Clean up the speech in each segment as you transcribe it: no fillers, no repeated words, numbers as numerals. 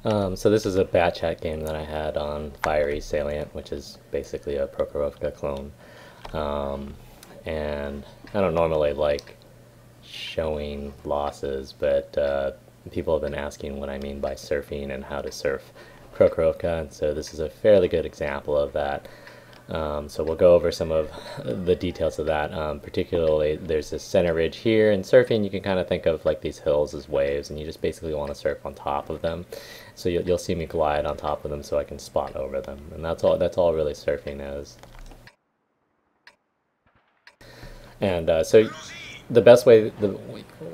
So this is a bad chat game that I had on Fiery Salient, which is basically a Prokhorovka clone. Um, and I don't normally like showing losses, but people have been asking what I mean by surfing and how to surf Prokhorovka, and so this is a fairly good example of that. So we'll go over some of the details of that. Particularly, there's this center ridge here. In surfing, you can kind of think of like these hills as waves, and you just basically want to surf on top of them. So you'll see me glide on top of them so I can spot over them, and that's all. That's all really surfing is. And so the best way,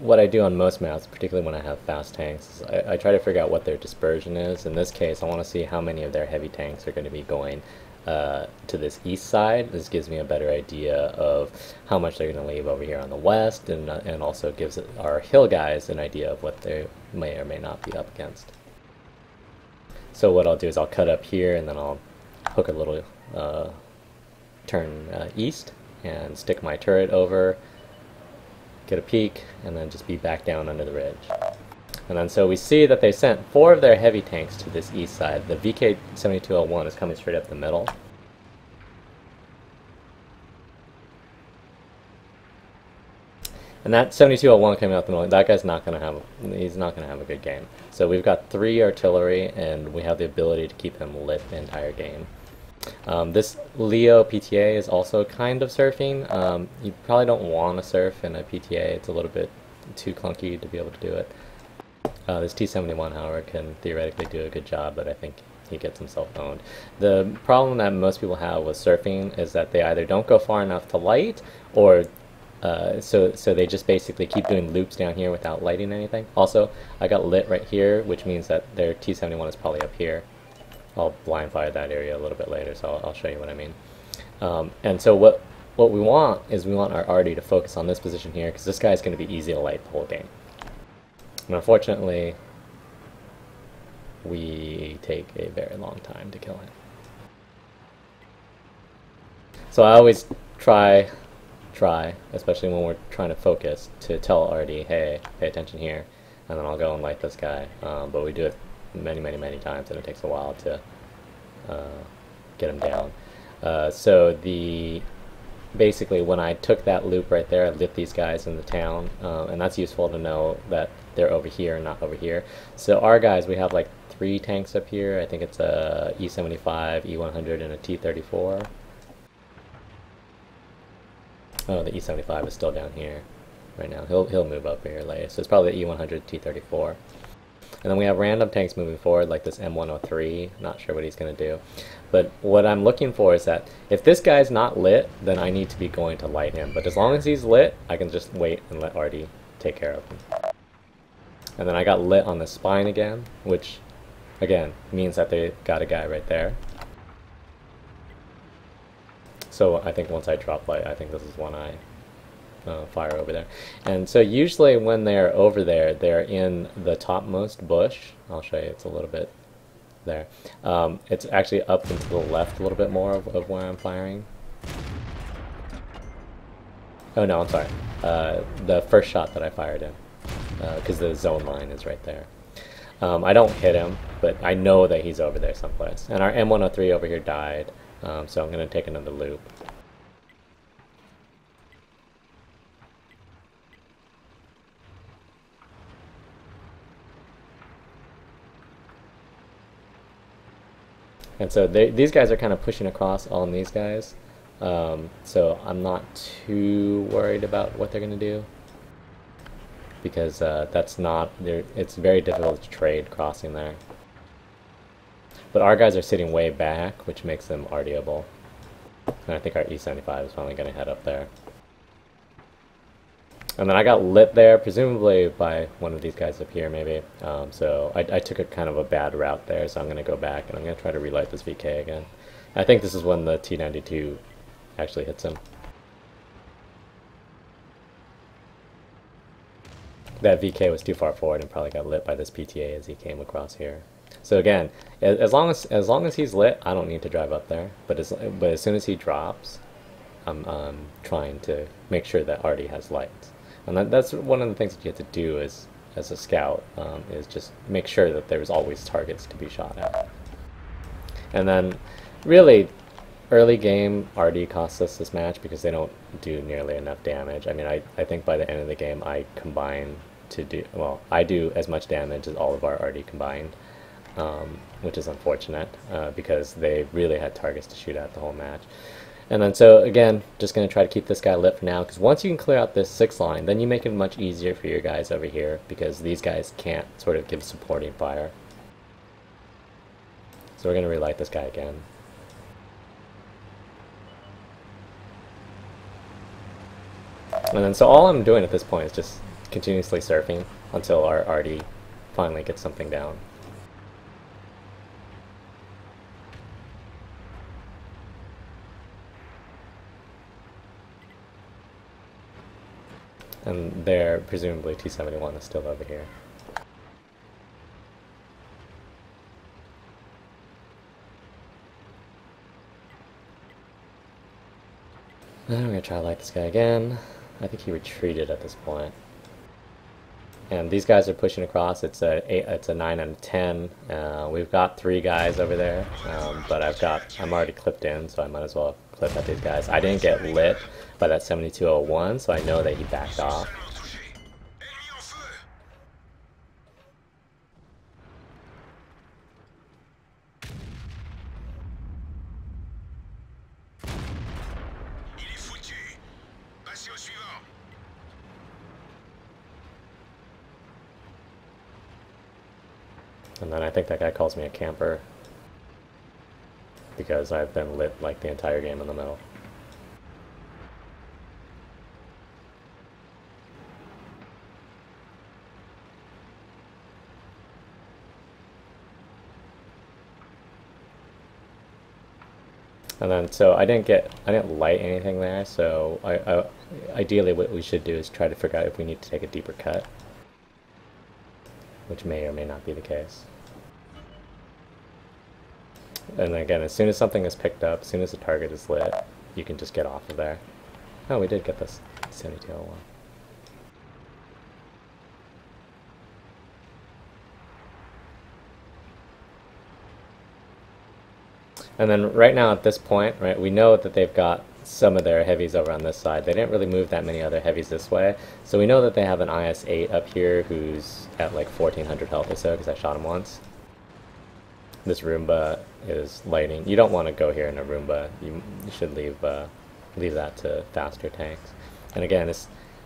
what I do on most maps, particularly when I have fast tanks, is I try to figure out what their dispersion is. In this case, I want to see how many of their heavy tanks are going to be going to this east side. This gives me a better idea of how much they're going to leave over here on the west, and also gives our hill guys an idea of what they may or may not be up against. So what I'll do is I'll cut up here, and then I'll hook a little turn east, and stick my turret over, get a peek, and then just be back down under the ridge. And then so we see that they sent 4 of their heavy tanks to this east side. The VK-7201 is coming straight up the middle. And that 7201 coming out the middle, that guy's not going to have, he's not going to have a good game. So we've got 3 artillery, and we have the ability to keep him lit the entire game. This Leo PTA is also kind of surfing. You probably don't want to surf in a PTA. It's a little bit too clunky to be able to do it. This T-71, however, can theoretically do a good job, but I think he gets himself owned. The problem that most people have with surfing is that they either don't go far enough to light, or so they just basically keep doing loops down here without lighting anything. Also, I got lit right here, which means that their T-71 is probably up here. I'll blind fire that area a little bit later, so I'll show you what I mean. And so what we want is we want our arty to focus on this position here, because this guy's going to be easy to light the whole game. And unfortunately, we take a very long time to kill him. So I always try, especially when we're trying to focus, to tell arty, hey, pay attention here, and then I'll go and light this guy. But we do it many times, and it takes a while to get him down. So basically when I took that loop right there, I lit these guys in the town, and that's useful to know that they're over here and not over here. So our guys, we have like 3 tanks up here. I think it's a E75, E100, and a T34. Oh, the E75 is still down here right now. He'll move up here later. So it's probably the E100, T34. And then we have random tanks moving forward, like this M103. Not sure what he's going to do. But what I'm looking for is that if this guy's not lit, then I need to be going to light him. But as long as he's lit, I can just wait and let arty take care of him. And then I got lit on the spine again, which, again, means that they got a guy right there. So I think once I drop light, I think this is one I fire over there. And so usually when they're over there, they're in the topmost bush. I'll show you, it's a little bit there. It's actually up and to the left a little bit more of where I'm firing. Oh no, I'm sorry. The first shot that I fired in, because the zone line is right there. I don't hit him, but I know that he's over there someplace. And our M103 over here died, so I'm going to take another loop. And so these guys are kind of pushing across on these guys, so I'm not too worried about what they're going to do, because that's not, it's very difficult to trade crossing there. But our guys are sitting way back, which makes them artyable. And I think our E75 is finally going to head up there. And then I got lit there, presumably by one of these guys up here, maybe. So I took a kind of a bad route there, so I'm going to go back and I'm going to try to relight this VK again. I think this is when the T92 actually hits him. That VK was too far forward and probably got lit by this PTA as he came across here. So again, as long as he's lit, I don't need to drive up there. But as soon as he drops, I'm trying to make sure that arty has lights. And that's one of the things that you have to do is as a scout is just make sure that there's always targets to be shot at. And then really early game RD costs us this match because they don't do nearly enough damage. I mean, I think by the end of the game I combine to do, well, I do as much damage as all of our RD combined, which is unfortunate because they really had targets to shoot at the whole match. And then so again, just going to try to keep this guy lit for now, because once you can clear out this 6 line, then you make it much easier for your guys over here, because these guys can't sort of give supporting fire. So we're going to relight this guy again. And then so all I'm doing at this point is just continuously surfing until our RD finally gets something down. And there, presumably T-71 is still over here. And I'm going to try to light this guy again. I think he retreated at this point. And these guys are pushing across. It's a 9 out of 10. We've got 3 guys over there, but I'm already clipped in, so I might as well clip at these guys. I didn't get lit by that 7201, so I know that he backed off. And then I think that guy calls me a camper because I've been lit like the entire game in the middle. And then so I didn't light anything there, so ideally what we should do is try to figure out if we need to take a deeper cut, which may or may not be the case. And again, as soon as something is picked up, as soon as the target is lit, you can just get off of there. Oh, we did get this 7201. And then right now at this point, right, we know that they've got some of their heavies over on this side. They didn't really move that many other heavies this way, so we know that they have an IS-8 up here who's at like 1400 health or so because I shot him once. This Roomba is lighting. You don't want to go here in a Roomba. You should leave that to faster tanks. And again,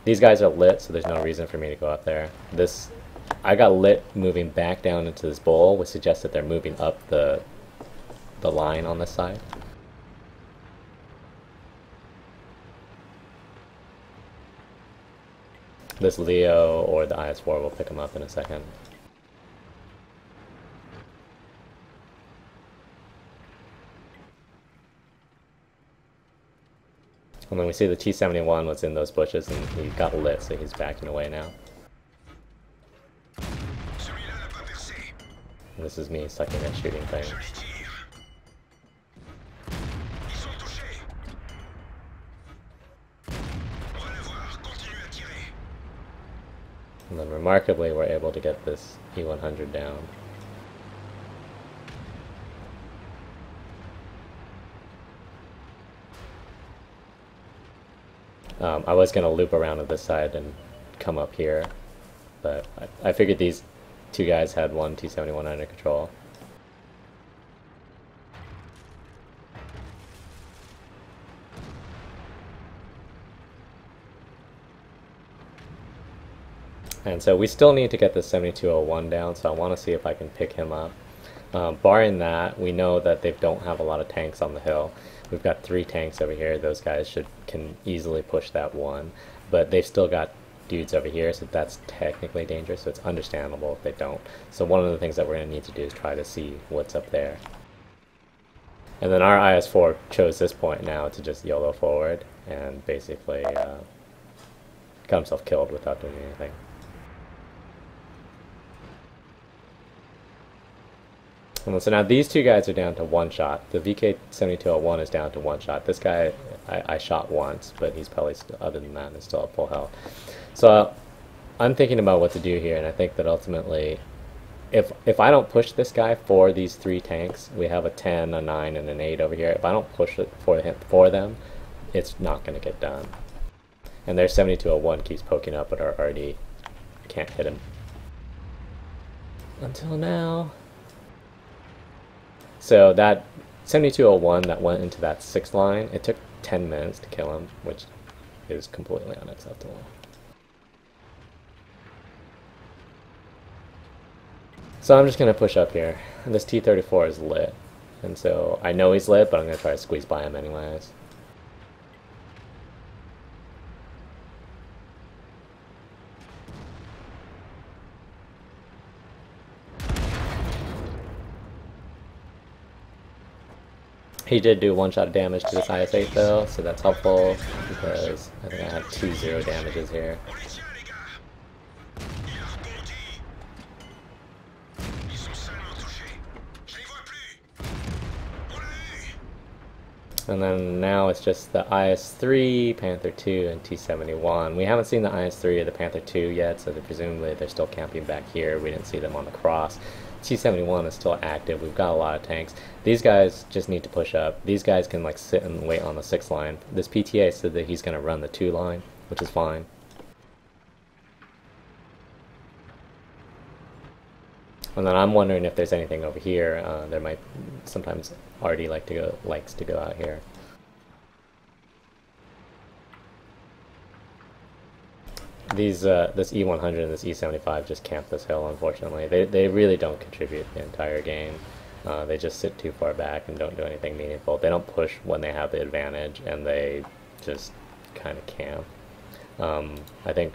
these guys are lit, so there's no reason for me to go up there. I got lit moving back down into this bowl, which suggests that they're moving up the line on this side. This Leo or the IS-4 will pick him up in a second. And then we see the T-71 was in those bushes and he got lit, so he's backing away now. And this is me sucking at shooting things. And then remarkably, we're able to get this E100 down. I was going to loop around to this side and come up here, but I figured these 2 guys had one T-71 under control. And so we still need to get the 7201 down, so I want to see if I can pick him up. Barring that, we know that they don't have a lot of tanks on the hill. We've got 3 tanks over here. Those guys can easily push that one, but they've still got dudes over here, so that's technically dangerous, so it's understandable if they don't. So one of the things that we're going to need to do is try to see what's up there. And then our IS-4 chose this point now to just YOLO forward and basically got himself killed without doing anything. And so now these 2 guys are down to 1 shot. The VK-7201 is down to 1 shot. This guy I shot once, but he's probably still, other than that, is still at full health. So I'm thinking about what to do here, and I think that ultimately, if I don't push this guy for these 3 tanks, we have a 10, a 9, and an 8 over here. If I don't push it for them, it's not going to get done. And their 7201 keeps poking up, but our RD can't hit him. Until now. So that 7201 that went into that 6th line, it took 10 minutes to kill him, which is completely unacceptable. So I'm just going to push up here. And this T-34 is lit. And so I know he's lit, but I'm going to try to squeeze by him anyways. He did do 1 shot of damage to this IS-8 though, so that's helpful because I think I have 2 0 damages here. And then now it's just the IS-3, Panther 2, and T-71. We haven't seen the IS-3 or the Panther 2 yet, so presumably they're still camping back here. We didn't see them on the cross. T-71 is still active. We've got a lot of tanks. These guys just need to push up. These guys can like sit and wait on the 6th line. This PTA said that he's going to run the 2 line, which is fine. And then I'm wondering if there's anything over here. There might sometimes RD likes to go out here. These this E100 and this E75 just camp this hill. Unfortunately, they really don't contribute the entire game. They just sit too far back and don't do anything meaningful. They don't push when they have the advantage, and they just kind of camp. I think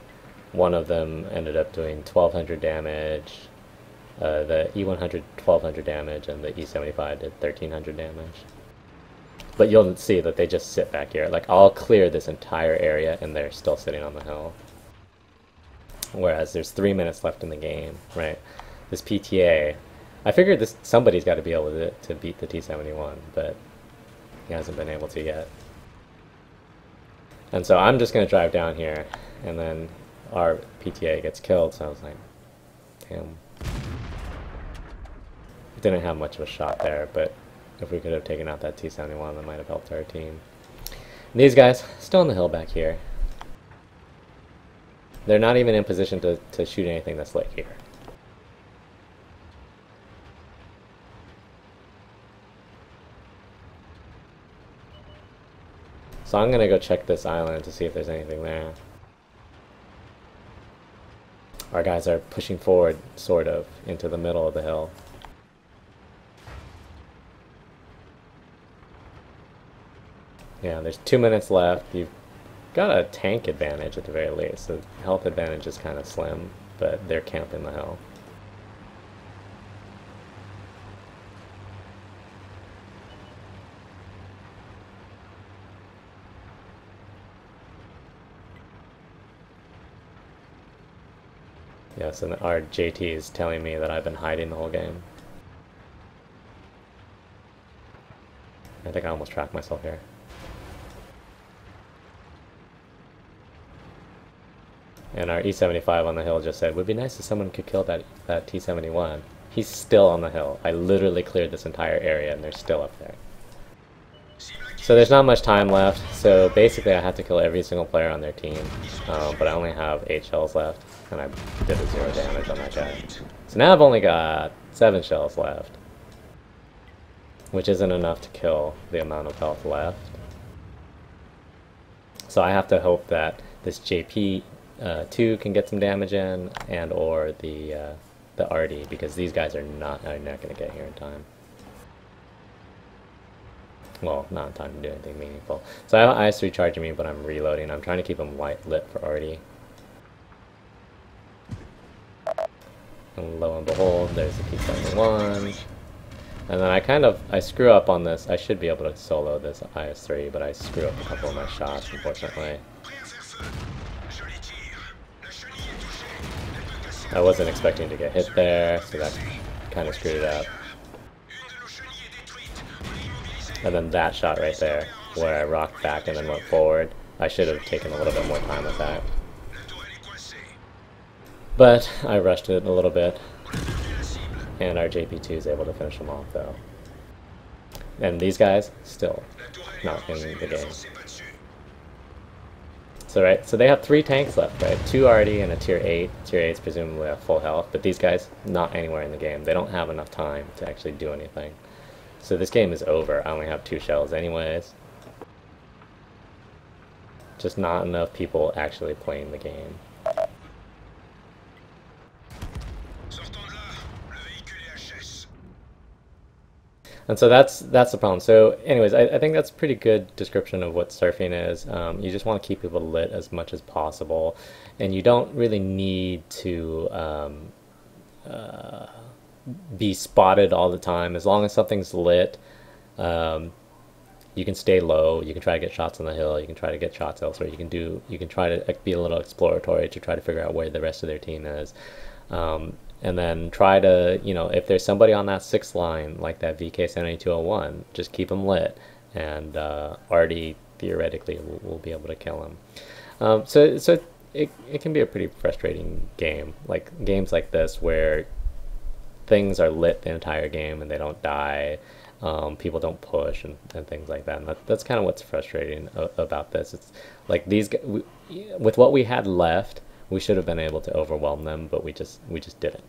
one of them ended up doing 1200 damage. The E100 1200 damage, and the E75 did 1300 damage. But you'll see that they just sit back here. Like, I'll clear this entire area, and they're still sitting on the hill. Whereas there's 3 minutes left in the game, right? This PTA, I figured somebody's got to be able to beat the T-71, but he hasn't been able to yet. And so I'm just going to drive down here, and then our PTA gets killed, so I was like, damn. Didn't have much of a shot there, but if we could have taken out that T-71, that might have helped our team. And these guys, still on the hill back here. They're not even in position to shoot anything that's lit here. So I'm gonna go check this island to see if there's anything there. Our guys are pushing forward, sort of, into the middle of the hill. Yeah, there's 2 minutes left. You've got a tank advantage at the very least. The health advantage is kind of slim, but they're camping the hill. Yes, and our JT is telling me that I've been hiding the whole game. I think I almost tracked myself here. And our E75 on the hill just said, would be nice if someone could kill that T-71. He's still on the hill. I literally cleared this entire area and they're still up there. So there's not much time left, so basically I have to kill every single player on their team. But I only have 8 shells left, and I did a 0 damage on that guy. So now I've only got 7 shells left, which isn't enough to kill the amount of health left. So I have to hope that this JP 2 can get some damage in, and or the RD, because these guys are not going to get here in time. Well, not in time to do anything meaningful. So I have IS-3 charging me, but I'm reloading. I'm trying to keep them lit for RD. And lo and behold, there's the P-71. And then I screw up on this. I should be able to solo this IS-3, but I screw up a couple of my shots, unfortunately. I wasn't expecting to get hit there, so that kind of screwed it up. And then that shot right there, where I rocked back and then went forward, I should have taken a little bit more time with that. But I rushed it a little bit, and our JP2 is able to finish them off though. And these guys still not in the game. So right, so they have 3 tanks left, right? 2 already and a tier 8. Tier 8 is presumably at full health, but these guys not anywhere in the game. They don't have enough time to actually do anything. So this game is over. I only have 2 shells anyways. Just not enough people actually playing the game. And so that's the problem. So anyways, I think that's a pretty good description of what surfing is. You just want to keep people lit as much as possible, and you don't really need to be spotted all the time. As long as something's lit, you can stay low. You can try to get shots on the hill. You can try to get shots elsewhere. You can try to be a little exploratory to try to figure out where the rest of their team is. And then try to, if there's somebody on that 6th line, like that VK-7201, just keep them lit, and Artie theoretically will be able to kill him. So it can be a pretty frustrating game, like games like this where things are lit the entire game and they don't die, people don't push and things like that. And that's kind of what's frustrating about this. It's like with what we had left, we should have been able to overwhelm them, but we just didn't.